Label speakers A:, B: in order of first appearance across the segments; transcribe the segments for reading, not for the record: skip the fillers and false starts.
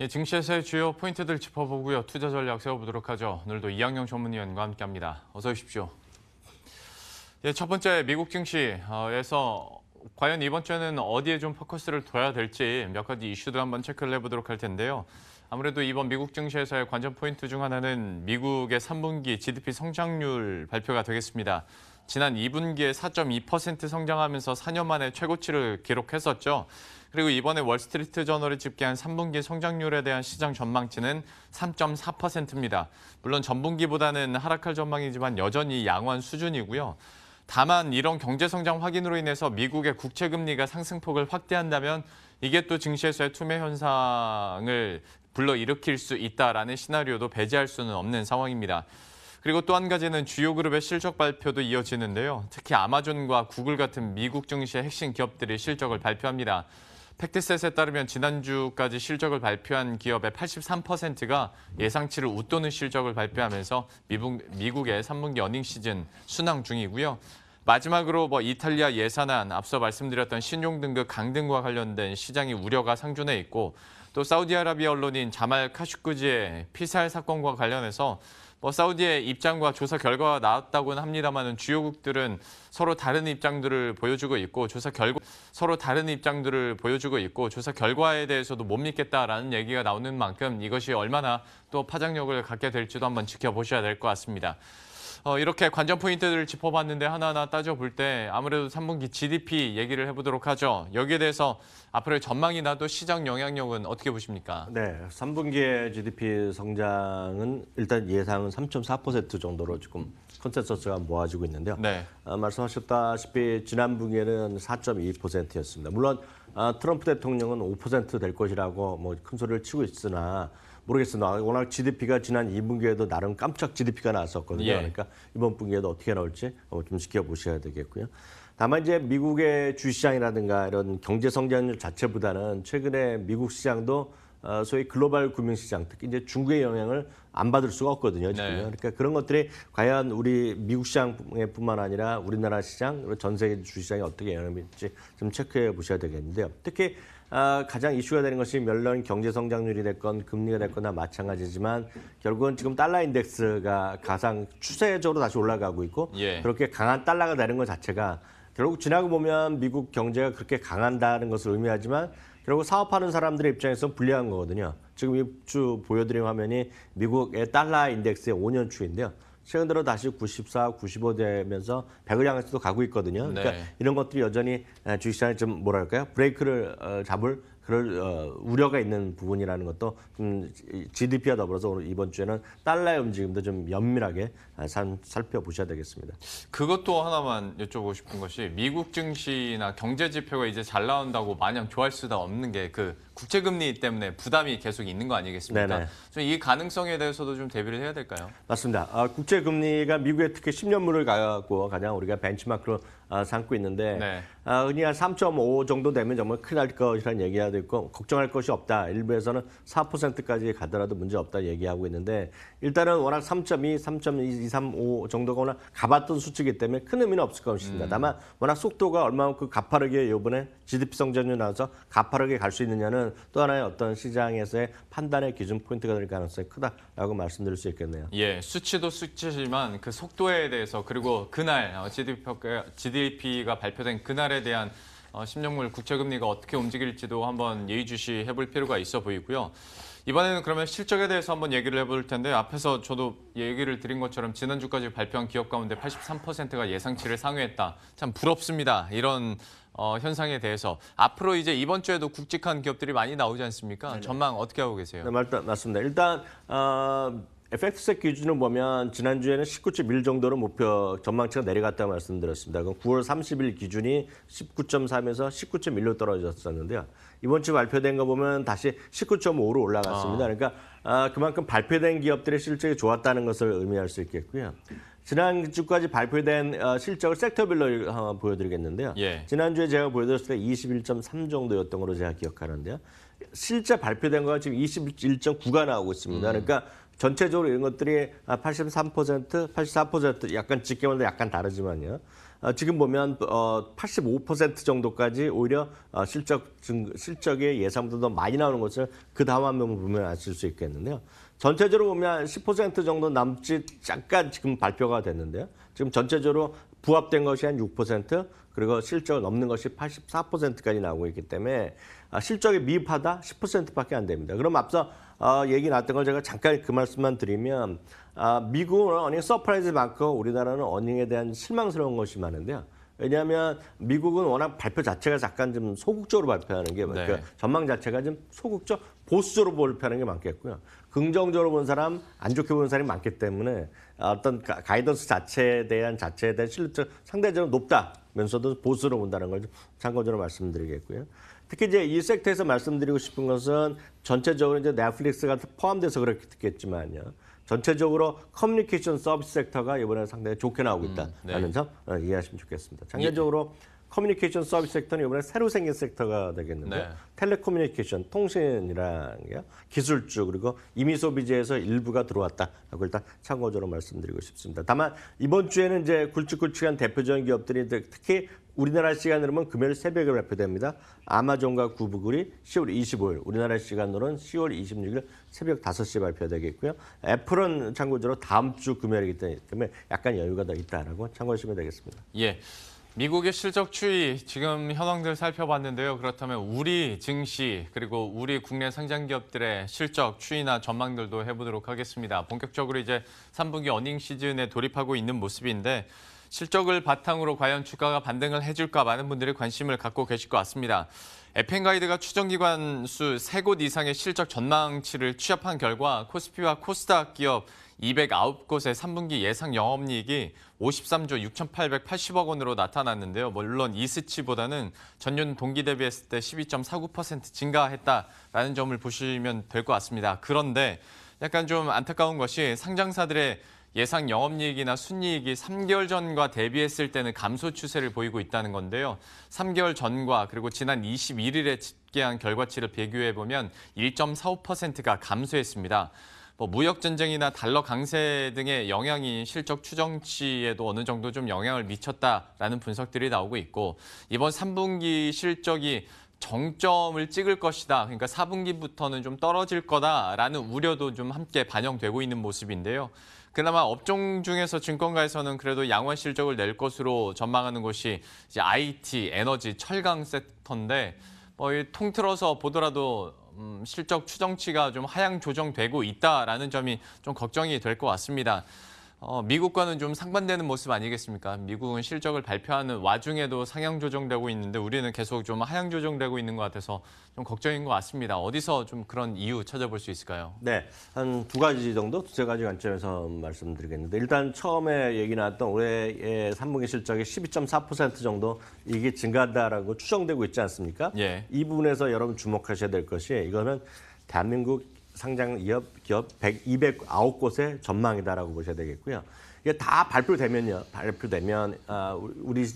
A: 예, 증시에서의 주요 포인트들 짚어보고요. 투자 전략 세워보도록 하죠. 오늘도 이학영 전문위원과 함께합니다. 어서 오십시오. 예, 첫 번째 미국 증시에서 과연 이번 주에는 어디에 좀 포커스를 둬야 될지 몇 가지 이슈들 한번 체크를 해보도록 할 텐데요. 아무래도 이번 미국 증시에서의 관전 포인트 중 하나는 미국의 3분기 GDP 성장률 발표가 되겠습니다. 지난 2분기에 4.2% 성장하면서 4년 만에 최고치를 기록했었죠. 그리고 이번에 월스트리트 저널이 집계한 3분기 성장률에 대한 시장 전망치는 3.4%입니다. 물론 전분기보다는 하락할 전망이지만 여전히 양호한 수준이고요. 다만 이런 경제 성장 확인으로 인해서 미국의 국채 금리가 상승폭을 확대한다면 이게 또 증시에서의 투매 현상을 불러일으킬 수 있다라는 시나리오도 배제할 수는 없는 상황입니다. 그리고 또 한 가지는 주요 그룹의 실적 발표도 이어지는데요. 특히 아마존과 구글 같은 미국 증시의 핵심 기업들이 실적을 발표합니다. 팩트셋에 따르면 지난주까지 실적을 발표한 기업의 83%가 예상치를 웃도는 실적을 발표하면서 미국의 3분기 어닝 시즌 순항 중이고요. 마지막으로 이탈리아 예산안, 앞서 말씀드렸던 신용등급 강등과 관련된 시장의 우려가 상존해 있고 또 사우디아라비아 언론인 자말 카슈쿠지의 피살 사건과 관련해서 사우디의 입장과 조사 결과가 나왔다고는 합니다만 주요국들은 서로 다른 입장들을 보여주고 있고 조사 결과에 대해서도 못 믿겠다라는 얘기가 나오는 만큼 이것이 얼마나 또 파장력을 갖게 될지도 한번 지켜보셔야 될 것 같습니다. 이렇게 관전 포인트들을 짚어봤는데 하나하나 따져볼 때 아무래도 3분기 GDP 얘기를 해보도록 하죠. 여기에 대해서 앞으로의 전망이나 또 시장 영향력은 어떻게 보십니까?
B: 네, 3분기의 GDP 성장은 일단 예상은 3.4% 정도로 지금 컨센서스가 모아지고 있는데요.
A: 네.
B: 말씀하셨다시피 지난 분기에는 4.2%였습니다. 물론 트럼프 대통령은 5%될 것이라고 큰 소리를 치고 있으나 모르겠습니다. 워낙 GDP가 지난 2분기에도 나름 깜짝 GDP가 나왔었거든요.
A: 예.
B: 그러니까 이번 분기에도 어떻게 나올지 좀 지켜보셔야 되겠고요. 다만 이제 미국의 주시장이라든가 이런 경제 성장률 자체보다는 최근에 미국 시장도 소위 글로벌 금융시장, 특히 이제 중국의 영향을 안 받을 수가 없거든요. 지금.
A: 네.
B: 그러니까 그런 것들이 과연 우리 미국 시장뿐만 아니라 우리나라 시장, 그리고 전 세계 주시장에 어떻게 영향을 미칠지 좀 체크해 보셔야 되겠는데요. 특히 가장 이슈가 되는 것이 물론 경제 성장률이 됐건 금리가 됐건 다 마찬가지지만 결국은 지금 달러 인덱스가 가장 추세적으로 다시 올라가고 있고
A: 예.
B: 그렇게 강한 달러가 되는 것 자체가 결국 지나고 보면 미국 경제가 그렇게 강한다는 것을 의미하지만 결국 사업하는 사람들의 입장에서 불리한 거거든요. 지금 이 주 보여드린 화면이 미국의 달러 인덱스의 5년 추인데요. 최근 들어 다시 94, 95 되면서 100을 향해서도 가고 있거든요. 그러니까
A: 네.
B: 이런 것들이 여전히 주식시장에 좀 브레이크를 잡을 그럴 우려가 있는 부분이라는 것도 좀 GDP와 더불어서 오늘 이번 주에는 달러의 움직임도 좀 면밀하게 살펴보셔야 되겠습니다.
A: 그것도 하나만 여쭤보고 싶은 것이 미국 증시나 경제 지표가 이제 잘 나온다고 마냥 좋아할 수도 없는 게 그 국채금리 때문에 부담이 계속 있는 거 아니겠습니까?
B: 네네.
A: 이 가능성에 대해서도 좀 대비를 해야 될까요?
B: 맞습니다. 국채금리가 미국의 특히 10년물을 갖고 가장 우리가 벤치마크로 삼고 있는데
A: 네.
B: 흔히 한 3.5 정도 되면 정말 큰일 날 것이라는 얘기가 있고 걱정할 것이 없다. 일부에서는 4%까지 가더라도 문제 없다 얘기하고 있는데 일단은 워낙 3.2, 3.235 정도가 워낙 가봤던 수치이기 때문에 큰 의미는 없을 것입니다. 다만 워낙 속도가 얼마만큼 가파르게 이번에 GDP 성장률 나와서 가파르게 갈 수 있느냐는 또 하나의 어떤 시장에서의 판단의 기준 포인트가 될 가능성이 크다라고 말씀드릴 수 있겠네요.
A: 예, 수치도 수치지만 그 속도에 대해서 그리고 그날 GDP가 발표된 그날에 대한 10년물 국채금리가 어떻게 움직일지도 한번 예의주시해 볼 필요가 있어 보이고요. 이번에는 그러면 실적에 대해서 한번 얘기를 해볼 텐데 앞에서 저도 얘기를 드린 것처럼 지난주까지 발표한 기업 가운데 83%가 예상치를 상회했다. 참 부럽습니다. 이런 현상에 대해서 앞으로 이제 이번 주에도 굵직한 기업들이 많이 나오지 않습니까?
B: 네네.
A: 전망 어떻게 하고 계세요?
B: 네, 맞습니다. 일단 FX셋 기준을 보면 지난주에는 19.1 정도로 목표 전망치가 내려갔다고 말씀드렸습니다. 그럼 9월 30일 기준이 19.3에서 19.1로 떨어졌었는데요. 이번 주 발표된 거 보면 다시 19.5로 올라갔습니다. 그러니까 그만큼 발표된 기업들의 실적이 좋았다는 것을 의미할 수 있겠고요. 지난주까지 발표된 실적을 섹터별로 보여드리겠는데요.
A: 예.
B: 지난주에 제가 보여드렸을 때 21.3 정도였던 걸로 제가 기억하는데요. 실제 발표된 거가 지금 21.9가 나오고 있습니다. 그러니까 전체적으로 이런 것들이 83%, 84% 약간 집계마다 약간 다르지만요. 지금 보면 85% 정도까지 오히려 실적의 예상보다 더 많이 나오는 것을 그 다음 한번 보면 아실 수 있겠는데요. 전체적으로 보면 10% 정도 남짓 잠깐 지금 발표가 됐는데요. 지금 전체적으로 부합된 것이 한 6%, 그리고 실적을 넘는 것이 84%까지 나오고 있기 때문에 실적이 미흡하다 10%밖에 안 됩니다. 그럼 앞서 얘기 나왔던 걸 제가 잠깐 그 말씀만 드리면 미국은 어닝 서프라이즈 많고 우리나라는 어닝에 대한 실망스러운 것이 많은데요. 왜냐하면 미국은 워낙 발표 자체가 잠깐 좀 소극적으로 발표하는 게
A: 네.
B: 그러니까 전망 자체가 좀 소극적 보수적으로 발표하는 게 많겠고요. 긍정적으로 본 사람, 안 좋게 보는 사람이 많기 때문에 어떤 가이던스 자체에 대한 신뢰도 상대적으로 높다면서도 보수로 본다는 걸 좀 참고적으로 말씀드리겠고요. 특히 이제 이 섹터에서 말씀드리고 싶은 것은 전체적으로 이제 넷플릭스가 포함돼서 그렇겠지만요. 전체적으로 커뮤니케이션 서비스 섹터가 이번에 상당히 좋게 나오고 있다라는
A: 네.
B: 점 이해하시면 좋겠습니다. 장기적으로 커뮤니케이션 서비스 섹터는 이번에 새로 생긴 섹터가 되겠는데
A: 네.
B: 텔레커뮤니케이션, 통신이라는 게 기술주 그리고 이미 소비재에서 일부가 들어왔다라고 일단 참고적으로 말씀드리고 싶습니다. 다만 이번 주에는 이제 굵직굵직한 대표적인 기업들이 특히 우리나라 시간으로는 금요일 새벽에 발표됩니다. 아마존과 구글이 10월 25일, 우리나라 시간으로는 10월 26일 새벽 5시에 발표되겠고요. 애플은 참고적으로 다음 주 금요일이기 때문에 약간 여유가 더 있다라고 참고하시면 되겠습니다.
A: 예. 미국의 실적 추이 지금 현황들 살펴봤는데요. 그렇다면 우리 증시 그리고 우리 국내 상장 기업들의 실적 추이나 전망들도 해보도록 하겠습니다. 본격적으로 이제 3분기 어닝 시즌에 돌입하고 있는 모습인데 실적을 바탕으로 과연 주가가 반등을 해줄까 많은 분들이 관심을 갖고 계실 것 같습니다. 에펜가이드가 추정기관 수 3곳 이상의 실적 전망치를 취합한 결과 코스피와 코스닥 기업 209곳의 3분기 예상 영업이익이 53조 6,880억 원으로 나타났는데요. 물론 이 수치보다는 전년 동기 대비했을 때 12.49% 증가했다라는 점을 보시면 될 것 같습니다. 그런데 약간 좀 안타까운 것이 상장사들의 예상 영업이익이나 순이익이 3개월 전과 대비했을 때는 감소 추세를 보이고 있다는 건데요. 3개월 전과 그리고 지난 21일에 집계한 결과치를 비교해보면 1.45%가 감소했습니다. 무역 전쟁이나 달러 강세 등의 영향이 실적 추정치에도 어느 정도 좀 영향을 미쳤다라는 분석들이 나오고 있고 이번 3분기 실적이 정점을 찍을 것이다. 그러니까 4분기부터는 좀 떨어질 거다라는 우려도 좀 함께 반영되고 있는 모습인데요. 그나마 업종 중에서 증권가에서는 그래도 양호한 실적을 낼 것으로 전망하는 곳이 이제 IT, 에너지, 철강 섹터인데 통틀어서 보더라도 실적 추정치가 좀 하향 조정되고 있다라는 점이 좀 걱정이 될 것 같습니다. 미국과는 좀 상반되는 모습 아니겠습니까? 미국은 실적을 발표하는 와중에도 상향 조정되고 있는데 우리는 계속 좀 하향 조정되고 있는 것 같아서 좀 걱정인 것 같습니다. 어디서 좀 그런 이유 찾아볼 수 있을까요?
B: 네, 한 두 가지 정도, 두세 가지 관점에서 말씀드리겠는데 일단 처음에 얘기 나왔던 올해의 3분기 실적이 12.4% 정도 이게 증가한다라고 추정되고 있지 않습니까?
A: 예.
B: 이 부분에서 여러분 주목하셔야 될 것이 이거는 대한민국 상장 기업 209곳의 전망이다라고 보셔야 되겠고요. 이게 다 발표되면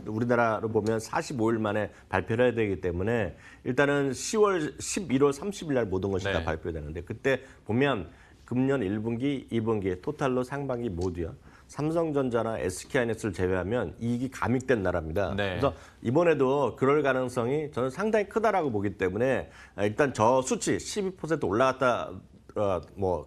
B: 우리나라로 보면 45일 만에 발표를 해야 되기 때문에 일단은 11월 30일 날 모든 것이
A: 네.
B: 다 발표되는데 그때 보면 금년 1분기, 2분기 토탈로 상반기 모두요. 삼성전자나 SK하이닉스를 제외하면 이익이 감익된 나라입니다.
A: 네.
B: 그래서 이번에도 그럴 가능성이 저는 상당히 크다라고 보기 때문에 일단 저 수치 12% 올라갔다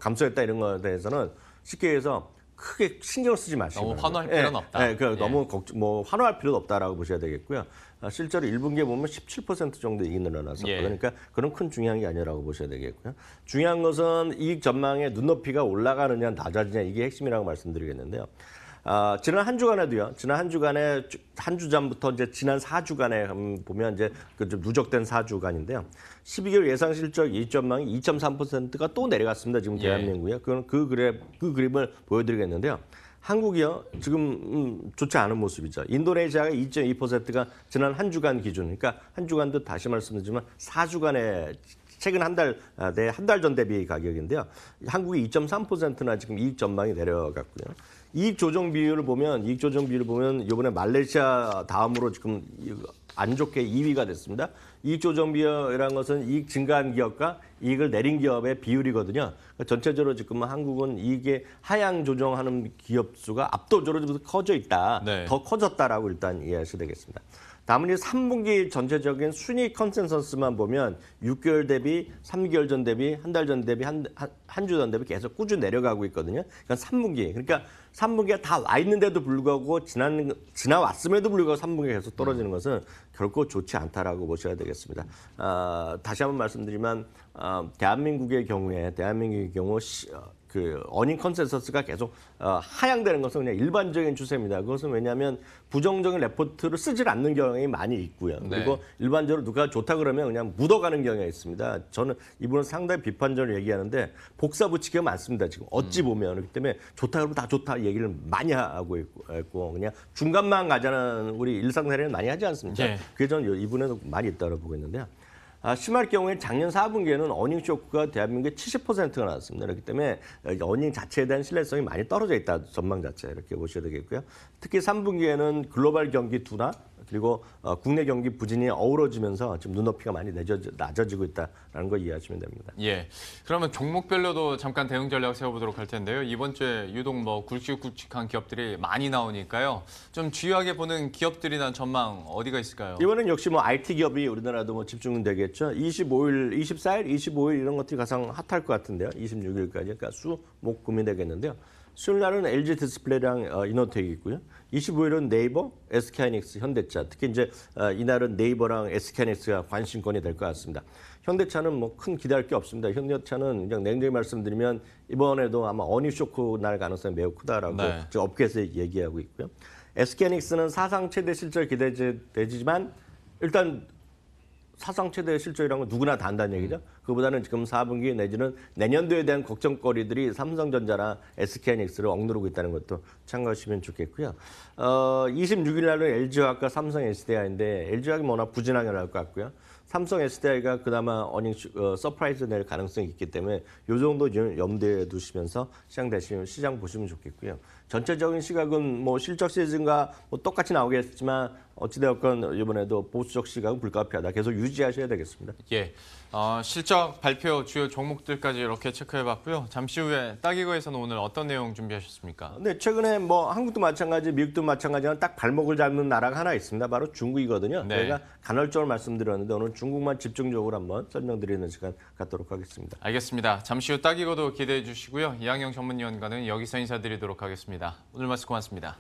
B: 감소했다 이런 거에 대해서는 쉽게 해서 크게 신경 쓰지 마시고
A: 너무 환호할 필요는 없다.
B: 예, 너무 환호할 필요도 없다라고 보셔야 되겠고요. 실제로 1분기에 보면 17% 정도 이익이 늘어나서
A: 예.
B: 그러니까 그런 큰 중요한 게 아니라고 보셔야 되겠고요. 중요한 것은 이익 전망의 눈높이가 올라가느냐 낮아지냐 이게 핵심이라고 말씀드리겠는데요. 지난 한 주간에도요. 지난 한 주간에 한 주 전부터 이제 지난 4주간에 보면 이제 그 좀 누적된 4주간인데요. 12개월 예상 실적 이익 전망이 2.3%가 또 내려갔습니다. 지금
A: 예.
B: 대한민국이요. 그 그림을 보여드리겠는데요. 한국이요. 지금 좋지 않은 모습이죠. 인도네시아가 2.2%가 지난 한 주간 기준. 그러니까 한 주간도 다시 말씀드리지만 4주간의 최근 한 달 전 대비 가격인데요. 한국이 2.3%나 지금 이익 전망이 내려갔고요. 이익 조정 비율을 보면 이번에 말레이시아 다음으로 지금 안 좋게 2위가 됐습니다. 이익 조정 비율이라는 것은 이익 증가한 기업과 이익을 내린 기업의 비율이거든요. 그러니까 전체적으로 지금 한국은 이익의 하향 조정하는 기업 수가 압도적으로 좀 커져 있다.
A: 네.
B: 더 커졌다라고 일단 이해하셔야 되겠습니다. 다음은 이 3분기 전체적인 순위 컨센서스만 보면 6개월 대비, 3개월 전 대비, 한 달 전 대비, 한 주 전 대비 계속 꾸준히 내려가고 있거든요. 그러니까 3분기. 그러니까 3분기가 다 와 있는데도 불구하고 지나왔음에도 불구하고 3분기가 계속 떨어지는 것은 결코 좋지 않다라고 보셔야 되겠습니다. 다시 한번 말씀드리면 대한민국의 경우 그 어닝 컨센서스가 계속 하향되는 것은 그냥 일반적인 추세입니다. 그것은 왜냐하면 부정적인 레포트를 쓰질 않는 경향이 많이 있고요. 그리고 일반적으로 누가 좋다 그러면 그냥 묻어가는 경향이 있습니다. 저는 이분은 상당히 비판적으로 얘기하는데 복사 붙이기가 많습니다. 지금 어찌 보면 그렇기 때문에 좋다 그러면 다 좋다 얘기를 많이 하고 있고 그냥 중간만 가자는 우리 일상생활에는 많이 하지 않습니까?
A: 네.
B: 그게 저는 이분에도 많이 있다고 보고 있는데요. 심할 경우에 작년 4분기에는 어닝 쇼크가 대한민국의 70%가 나왔습니다. 그렇기 때문에 어닝 자체에 대한 신뢰성이 많이 떨어져 있다. 전망 자체 이렇게 보셔야 되겠고요. 특히 3분기에는 글로벌 경기 둔화 그리고 국내 경기 부진이 어우러지면서 지금 눈높이가 많이 낮아지고 있다는 걸 이해하시면 됩니다.
A: 예. 그러면 종목별로도 잠깐 대응 전략 세워보도록 할 텐데요. 이번 주에 유독 굵직굵직한 기업들이 많이 나오니까요. 좀 주요하게 보는 기업들이나 전망 어디가 있을까요?
B: 이번엔 역시 IT 기업이 우리나라도 집중되겠죠. 24일, 25일 이런 것들이 가장 핫할 것 같은데요. 26일까지. 그러니까 수목금이 되겠는데요. 수요일 날은 LG 디스플레이랑 이노텍이 있고요. 25일은 네이버, SK하이닉스, 현대차. 특히 이제 이날은 네이버랑 SK하이닉스가 관심권이 될 것 같습니다. 현대차는 뭐 큰 기대할 게 없습니다. 현대차는 그냥 냉정히 말씀드리면 이번에도 아마 어닝 쇼크 날 가능성이 매우 크다라고 업계에서 얘기하고 있고요. SK하이닉스는 사상 최대 실적 기대되지만 일단 사상 최대 실적이라는 건 누구나 다 한다는 얘기죠. 그보다는 지금 4분기 내지는 내년도에 대한 걱정거리들이 삼성전자나 SK하이닉스를 억누르고 있다는 것도 참고하시면 좋겠고요. 26일 날은 LG화학과 삼성 SDI인데 LG화학이 워낙 부진하게 나올 것 같고요. 삼성 SDI가 그나마 어닝 서프라이즈 낼 가능성이 있기 때문에 이 정도 염두에 두시면서 시장 보시면 좋겠고요. 전체적인 시각은 뭐 실적 시즌과 뭐 똑같이 나오겠지만 어찌되었건 이번에도 보수적 시각은 불가피하다. 계속 유지하셔야 되겠습니다.
A: 예. 실적 발표 주요 종목들까지 이렇게 체크해봤고요. 잠시 후에 따기거에서는 오늘 어떤 내용 준비하셨습니까?
B: 네, 최근에 뭐 한국도 마찬가지, 미국도 마찬가지지만 딱 발목을 잡는 나라가 하나 있습니다. 바로 중국이거든요.
A: 네.
B: 저희가 간헐적으로 말씀드렸는데 오늘 중국만 집중적으로 한번 설명드리는 시간 갖도록 하겠습니다.
A: 알겠습니다. 잠시 후 따기거도 기대해 주시고요. 이항영 전문위원과는 여기서 인사드리도록 하겠습니다. 오늘 말씀 고맙습니다.